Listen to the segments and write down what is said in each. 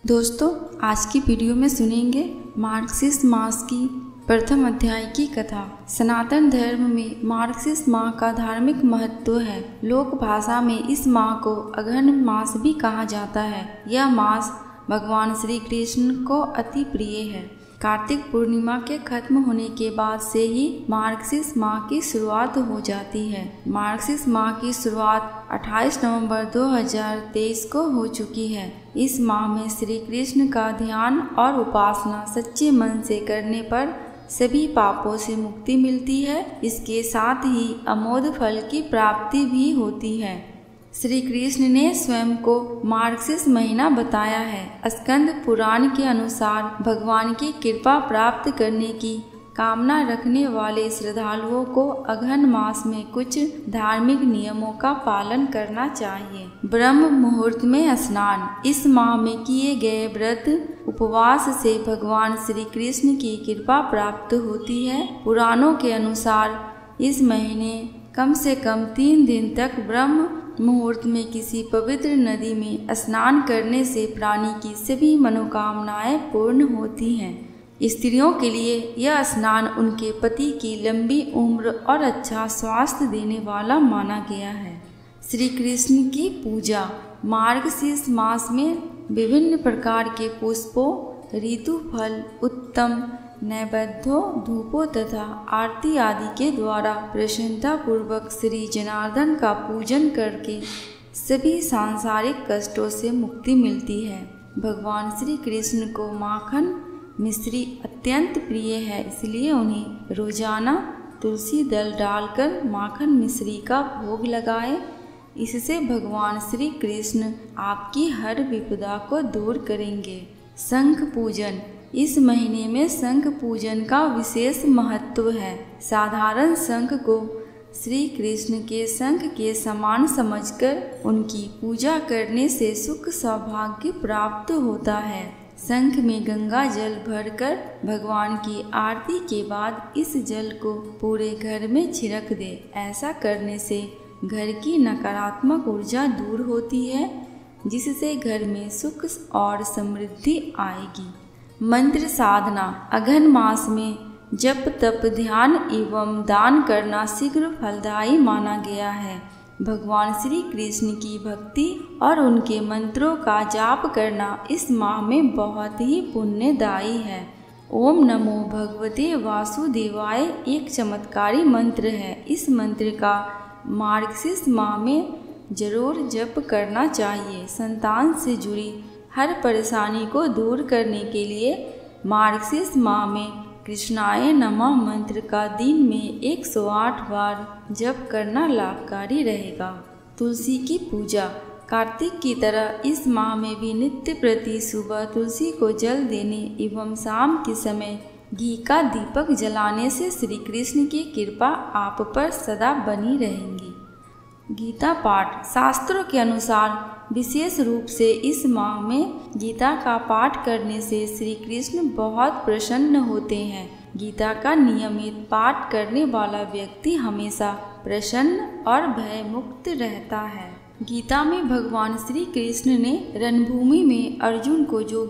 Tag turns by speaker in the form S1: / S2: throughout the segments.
S1: दोस्तों, आज की वीडियो में सुनेंगे मार्क्सिस्ट मास की प्रथम अध्याय की कथा। सनातन धर्म में मार्क्सिस्ट माह का धार्मिक महत्व है। लोक भाषा में इस माह को अघन मास भी कहा जाता है। यह मास भगवान श्री कृष्ण को अति प्रिय है। कार्तिक पूर्णिमा के खत्म होने के बाद से ही मार्क्सिस्ट माह की शुरुआत हो जाती है। मार्क्सिस्ट माह की शुरुआत 28 नवंबर 2023 को हो चुकी है। इस माह में श्री कृष्ण का ध्यान और उपासना सच्चे मन से करने पर सभी पापों से मुक्ति मिलती है। इसके साथ ही अमोघ फल की प्राप्ति भी होती है। श्री कृष्ण ने स्वयं को मार्क्सिस्ट महीना बताया है। स्कंद पुराण के अनुसार भगवान की कृपा प्राप्त करने की कामना रखने वाले श्रद्धालुओं को अघन मास में कुछ धार्मिक नियमों का पालन करना चाहिए। ब्रह्म मुहूर्त में स्नान। इस माह में किए गए व्रत उपवास से भगवान श्री कृष्ण की कृपा प्राप्त होती है। पुराणों के अनुसार इस महीने कम से कम 3 दिन तक ब्रह्म मुहूर्त में किसी पवित्र नदी में स्नान करने से प्राणी की सभी मनोकामनाएं पूर्ण होती हैं। स्त्रियों के लिए यह स्नान उनके पति की लंबी उम्र और अच्छा स्वास्थ्य देने वाला माना गया है। श्री कृष्ण की पूजा। मार्गशीर्ष मास में विभिन्न प्रकार के पुष्पों, ऋतु फल, उत्तम नैवेद्यों, धूपों तथा आरती आदि के द्वारा प्रसन्नता पूर्वक श्री जनार्दन का पूजन करके सभी सांसारिक कष्टों से मुक्ति मिलती है। भगवान श्री कृष्ण को माखन मिश्री अत्यंत प्रिय है, इसलिए उन्हें रोजाना तुलसी दल डालकर माखन मिश्री का भोग लगाएं। इससे भगवान श्री कृष्ण आपकी हर विपदा को दूर करेंगे। शंख पूजन। इस महीने में शंख पूजन का विशेष महत्व है। साधारण शंख को श्री कृष्ण के शंख के समान समझकर उनकी पूजा करने से सुख सौभाग्य प्राप्त होता है। शंख में गंगा जल भरकर भगवान की आरती के बाद इस जल को पूरे घर में छिड़क दे। ऐसा करने से घर की नकारात्मक ऊर्जा दूर होती है, जिससे घर में सुख और समृद्धि आएगी। मंत्र साधना। अघन मास में जप तप ध्यान एवं दान करना शीघ्र फलदायी माना गया है। भगवान श्री कृष्ण की भक्ति और उनके मंत्रों का जाप करना इस माह में बहुत ही पुण्यदायी है। ओम नमो भगवते वासुदेवाय एक चमत्कारी मंत्र है। इस मंत्र का मार्क्सिस्ट माह में जरूर जप करना चाहिए। संतान से जुड़ी हर परेशानी को दूर करने के लिए मार्क्सिस्ट माह में कृष्णाय नमः मंत्र का दिन में 108 बार जप करना लाभकारी रहेगा। तुलसी की पूजा। कार्तिक की तरह इस माह में भी नित्य प्रति सुबह तुलसी को जल देने एवं शाम के समय घी का दीपक जलाने से श्री कृष्ण की कृपा आप पर सदा बनी रहेगी। गीता पाठ। शास्त्रों के अनुसार विशेष रूप से इस माह में गीता का पाठ करने से श्री कृष्ण बहुत प्रसन्न होते हैं। गीता का नियमित पाठ करने वाला व्यक्ति हमेशा प्रसन्न और भय मुक्त रहता है। गीता में भगवान श्री कृष्ण ने रणभूमि में अर्जुन को जो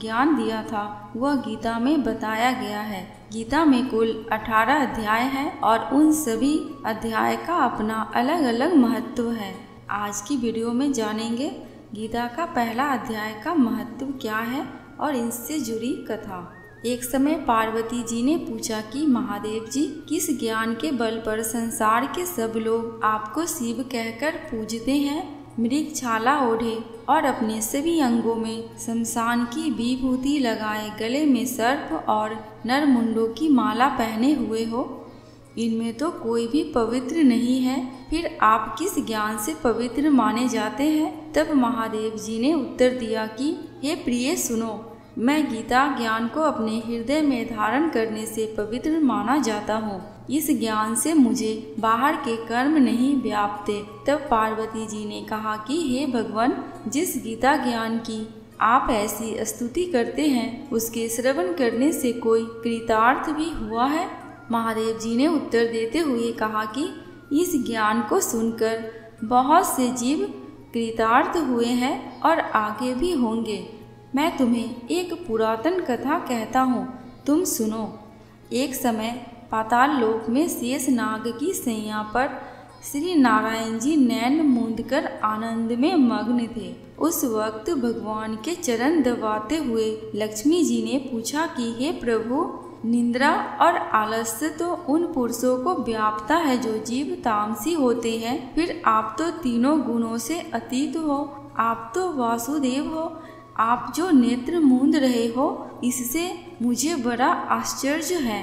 S1: ज्ञान दिया था वह गीता में बताया गया है। गीता में कुल 18 अध्याय हैं और उन सभी अध्याय का अपना अलग अलग महत्व है। आज की वीडियो में जानेंगे गीता का पहला अध्याय का महत्व क्या है और इससे जुड़ी कथा। एक समय पार्वती जी ने पूछा कि महादेव जी, किस ज्ञान के बल पर संसार के सब लोग आपको शिव कहकर पूजते हैं? मृग छाला ओढ़े और अपने सभी अंगों में शमशान की विभूति लगाए, गले में सर्प और नरमुंडों की माला पहने हुए हो, इनमें तो कोई भी पवित्र नहीं है, फिर आप किस ज्ञान से पवित्र माने जाते हैं? तब महादेव जी ने उत्तर दिया कि हे प्रिय सुनो, मैं गीता ज्ञान को अपने हृदय में धारण करने से पवित्र माना जाता हूँ। इस ज्ञान से मुझे बाहर के कर्म नहीं व्यापते। तब पार्वती जी ने कहा कि हे भगवान, जिस गीता ज्ञान की आप ऐसी स्तुति करते हैं, उसके श्रवण करने से कोई कृतार्थ भी हुआ है? महादेव जी ने उत्तर देते हुए कहा कि इस ज्ञान को सुनकर बहुत से जीव कृतार्थ हुए हैं और आगे भी होंगे। मैं तुम्हें एक पुरातन कथा कहता हूँ, तुम सुनो। एक समय पाताल लोक में शेष नाग की सैया पर श्री नारायण जी नैन मूंदकर आनंद में मग्न थे। उस वक्त भगवान के चरण दबाते हुए लक्ष्मी जी ने पूछा कि हे प्रभु, निंद्रा और आलस्य तो उन पुरुषों को व्यापता है जो जीव तामसी होते हैं, फिर आप तो तीनों गुणों से अतीत हो, आप तो वासुदेव हो, आप जो नेत्र मूंद रहे हो, इससे मुझे बड़ा आश्चर्य है।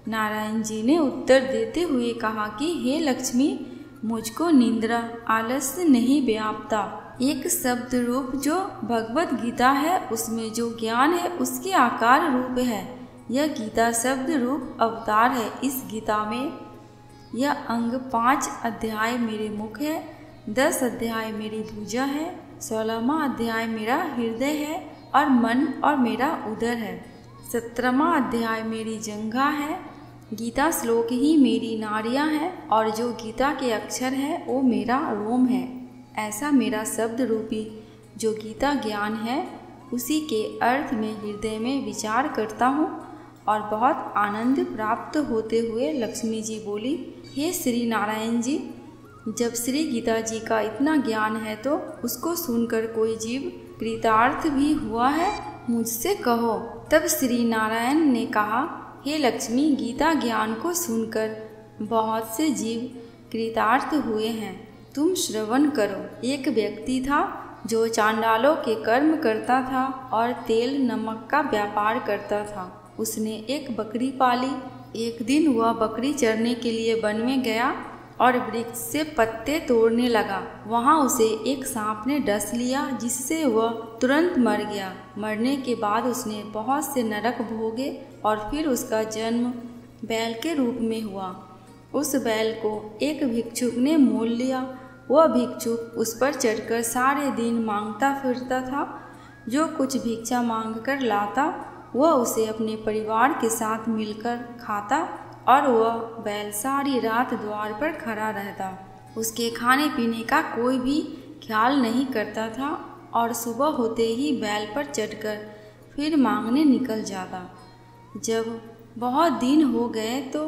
S1: नारायण जी ने उत्तर देते हुए कहा कि हे लक्ष्मी, मुझको निंद्रा आलस्य नहीं व्यापता। एक शब्द रूप जो भगवत गीता है, उसमें जो ज्ञान है उसके आकार रूप है। यह गीता शब्द रूप अवतार है। इस गीता में यह अंग 5 अध्याय मेरे मुख है, 10 अध्याय मेरी भुजा है, 16वां अध्याय मेरा हृदय है और मन और मेरा उदर है, 17वां अध्याय मेरी जंघा है। गीता श्लोक ही मेरी नाड़ियाँ हैं और जो गीता के अक्षर है वो मेरा रोम है। ऐसा मेरा शब्द रूपी जो गीता ज्ञान है, उसी के अर्थ में हृदय में विचार करता हूँ और बहुत आनंद प्राप्त होते हुए लक्ष्मी जी बोली, हे श्री नारायण जी, जब श्री गीता जी का इतना ज्ञान है तो उसको सुनकर कोई जीव कृतार्थ भी हुआ है, मुझसे कहो। तब श्री नारायण ने कहा, हे लक्ष्मी, गीता ज्ञान को सुनकर बहुत से जीव कृतार्थ हुए हैं, तुम श्रवण करो। एक व्यक्ति था जो चांडालों के कर्म करता था और तेल नमक का व्यापार करता था। उसने एक बकरी पाली। एक दिन वह बकरी चरने के लिए वन में गया और वृक्ष से पत्ते तोड़ने लगा। वहाँ उसे एक सांप ने डस लिया, जिससे वह तुरंत मर गया। मरने के बाद उसने बहुत से नरक भोगे और फिर उसका जन्म बैल के रूप में हुआ। उस बैल को एक भिक्षुक ने मोल लिया। वह भिक्षुक उस पर चढ़कर सारे दिन मांगता फिरता था। जो कुछ भिक्षा मांग कर लाता वह उसे अपने परिवार के साथ मिलकर खाता और वह बैल सारी रात द्वार पर खड़ा रहता। उसके खाने पीने का कोई भी ख्याल नहीं करता था और सुबह होते ही बैल पर चढ़कर फिर मांगने निकल जाता। जब बहुत दिन हो गए तो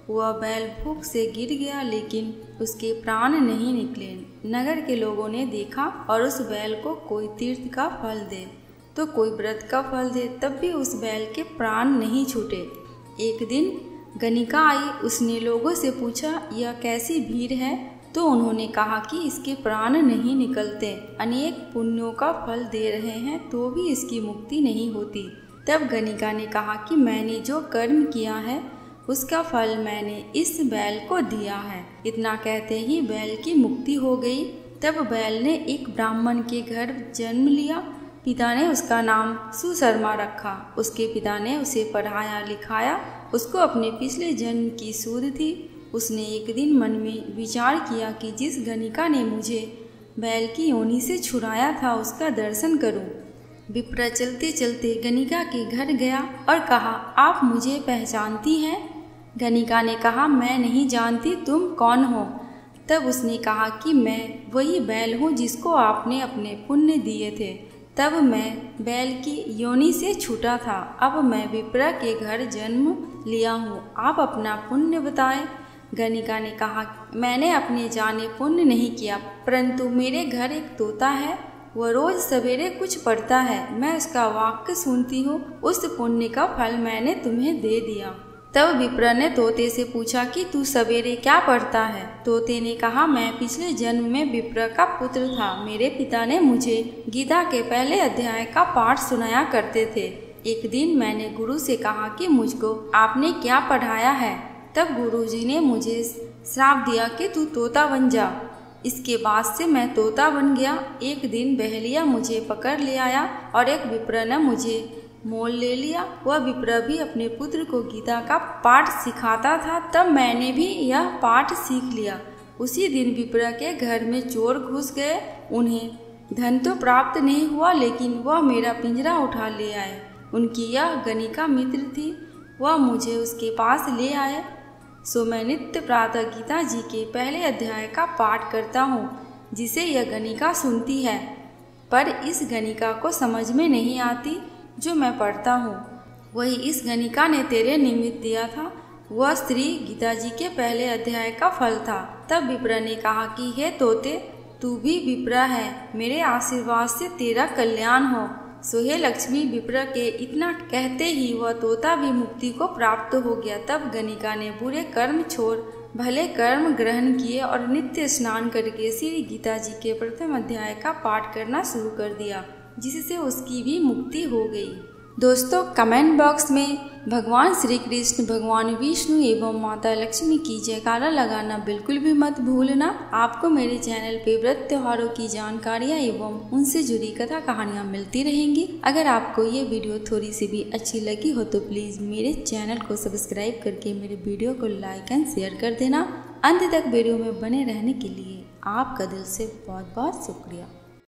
S1: वह बैल भूख से गिर गया, लेकिन उसके प्राण नहीं निकले। नगर के लोगों ने देखा और उस बैल को कोई तीर्थ का फल दे तो कोई व्रत का फल दे, तब भी उस बैल के प्राण नहीं छूटे। एक दिन गणिका आई। उसने लोगों से पूछा, यह कैसी भीड़ है? तो उन्होंने कहा कि इसके प्राण नहीं निकलते, अनेक पुण्यों का फल दे रहे हैं तो भी इसकी मुक्ति नहीं होती। तब गणिका ने कहा कि मैंने जो कर्म किया है उसका फल मैंने इस बैल को दिया है। इतना कहते ही बैल की मुक्ति हो गई। तब बैल ने एक ब्राह्मण के घर जन्म लिया। पिता ने उसका नाम सुशर्मा रखा। उसके पिता ने उसे पढ़ाया लिखाया। उसको अपने पिछले जन्म की सूझ थी। उसने एक दिन मन में विचार किया कि जिस गणिका ने मुझे बैल की योनि से छुड़ाया था उसका दर्शन करूं। विप्र चलते चलते गणिका के घर गया और कहा, आप मुझे पहचानती हैं? गणिका ने कहा, मैं नहीं जानती, तुम कौन हो? तब उसने कहा कि मैं वही बैल हूँ जिसको आपने अपने पुण्य दिए थे। तब मैं बैल की योनि से छूटा था। अब मैं विप्र के घर जन्म लिया हूँ। आप अपना पुण्य बताएं। गणिका ने कहा, मैंने अपने जाने पुण्य नहीं किया, परंतु मेरे घर एक तोता है। वह रोज सवेरे कुछ पढ़ता है। मैं उसका वाक्य सुनती हूँ। उस पुण्य का फल मैंने तुम्हें दे दिया। तब विप्र ने तोते से पूछा कि तू सवेरे क्या पढ़ता है? तोते ने कहा, मैं पिछले जन्म में विप्र का पुत्र था। मेरे पिता ने मुझे गीता के पहले अध्याय का पाठ सुनाया करते थे। एक दिन मैंने गुरु से कहा कि मुझको आपने क्या पढ़ाया है? तब गुरुजी ने मुझे श्राप दिया कि तू तोता बन जा। इसके बाद से मैं तोता बन गया। एक दिन बहेलिया मुझे पकड़ ले आया और एक विप्र ने मुझे मोल ले लिया। वह विप्र भी अपने पुत्र को गीता का पाठ सिखाता था। तब मैंने भी यह पाठ सीख लिया। उसी दिन विप्र के घर में चोर घुस गए। उन्हें धन तो प्राप्त नहीं हुआ, लेकिन वह मेरा पिंजरा उठा ले आए। उनकी यह गणिका मित्र थी। वह मुझे उसके पास ले आए। सो मैं नित्य प्रातः गीता जी के पहले अध्याय का पाठ करता हूँ। जिसे यह गणिका सुनती है, पर इस गणिका को समझ में नहीं आती जो मैं पढ़ता हूँ। वही इस गणिका ने तेरे निमित्त दिया था। वह श्री गीता जी के पहले अध्याय का फल था। तब विप्र ने कहा कि हे तोते, तू भी विप्र है, मेरे आशीर्वाद से तेरा कल्याण हो। सो हे लक्ष्मी, विप्र के इतना कहते ही वह तोता भी मुक्ति को प्राप्त हो गया। तब गणिका ने बुरे कर्म छोड़ भले कर्म ग्रहण किए और नित्य स्नान करके श्री गीता जी के प्रथम अध्याय का पाठ करना शुरू कर दिया, जिससे उसकी भी मुक्ति हो गई। दोस्तों, कमेंट बॉक्स में भगवान श्री कृष्ण, भगवान विष्णु एवं माता लक्ष्मी की जयकारा लगाना बिल्कुल भी मत भूलना। आपको मेरे चैनल पे व्रत त्योहारों की जानकारियाँ एवं उनसे जुड़ी कथा कहानियाँ मिलती रहेंगी। अगर आपको ये वीडियो थोड़ी सी भी अच्छी लगी हो तो प्लीज़ मेरे चैनल को सब्सक्राइब करके मेरे वीडियो को लाइक एंड शेयर कर देना। अंत तक वीडियो में बने रहने के लिए आपका दिल से बहुत बहुत शुक्रिया।